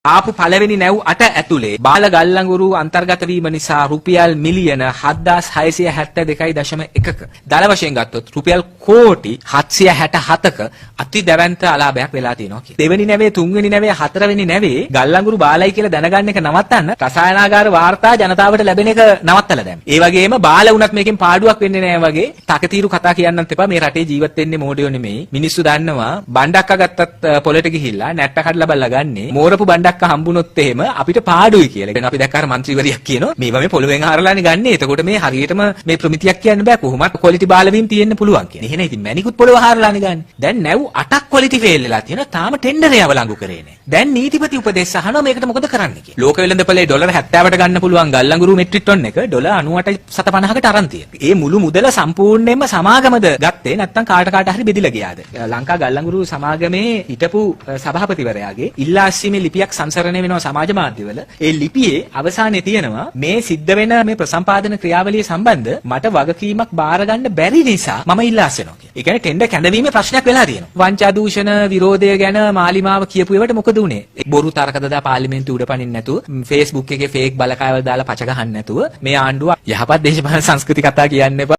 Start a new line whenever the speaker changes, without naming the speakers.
ආපු පළවෙනි නැව් 8 ඇතුලේ බාල ගල්ලඟුරු අන්තර්ගත වීම නිසා රුපියල් මිලියන 7672.1ක දල වශයෙන් ගත්තොත් රුපියල් කෝටි 767ක අති දැවැන්ත අලාභයක් වෙලා තියෙනවා කියලා. දෙවෙනි නැවේ, තුන්වෙනි නැවේ, හතරවෙනි නැවේ ගල්ලඟුරු බාලයි කියලා දැනගන්න එක නවත්තන්න රසායනාගාර වාර්තා ජනතාවට ලැබෙන එක නවත්තලා දැම්මා. ඒ වගේම බාල වුණත් මේකෙන් පාඩුවක් වෙන්නේ නැහැ වගේ තකතිරු කතා කියන්නත් එපා. මේ රටේ ජීවත් වෙන්නේ මෝඩයෝ නෙමෙයි. මිනිස්සු දන්නවා බණ්ඩක්ක ගත්තත් පොලට ගිහිල්ලා නැට්ට කඩලා බලලා ගන්නේ මෝරපු බණ්ඩක් හම්බුනොත් එහෙම අපිට පාඩුයි කියලා. ඒක අපි දැක්කාර മന്ത്രിවරියක් කියනවා මේවා මේ පොළවෙන් හරලානේ ගන්න. එතකොට මේ හරියටම මේ ප්‍රමිතියක් කියන්න බෑ. කොහොමත් ක්වොලිටි බාලවීම් තියෙන්න පුළුවන් කියන. එහෙනම් ඉතින් මැනිකුත් පොළව හරලානේ ගන්න. දැන් නැව් 8ක් ක්වොලිටි ෆේල් වෙලා තියෙනවා. තාම ටෙන්ඩරේ අවලංගු කරේ නැහැ. දැන් නීතිපති උපදෙස් අහනවා මේකට මොකද කරන්න කියලා. ලෝක වෙළඳපොලේ ඩොලර් 70ට ගන්න පුළුවන් ගල්ලඟුරු මෙට්‍රික් टन එක ඩොලර් 98.50කට අරන් තියෙනවා. ඒ මුළු මුදල සම්පූර්ණයෙන්ම සමාගමද ගත්තේ නැත්නම් කාට හරි බෙදිලා ගියාද? ලංකා ගල්ලඟුරු සමාගමේ හිටපු සභාපතිවරයාගේ ඉල්ලා අස්ීමේ ලිපියක් සංසරණය වෙනවා සමාජ මාධ්‍යවල. ඒ ලිපියේ අවසානයේ තියෙනවා මේ සිද්ධ වෙන මේ ප්‍රසම්පාදන ක්‍රියාවලිය සම්බන්ධ මට වගකීමක් බාර ගන්න බැරි නිසා මම ඉල්ලා අස්වෙනවා කියලා. ඒ කියන්නේ ටෙන්ඩර් කැඳවීමේ ප්‍රශ්නයක් වෙලා තියෙනවා. වංචා දූෂණ විරෝධය ගැන මාලිමාව කියපු ඒවට මොකද උනේ? බොරු තරකද දා පාර්ලිමේන්තු උඩ පනින්න නැතුව, Facebook එකේ ෆේක් බලකායවල දාලා පච ගහන්න නැතුව මේ ආණ්ඩුව යහපත් දේශපාලන සංස්කෘති කතා කියන්න එපා.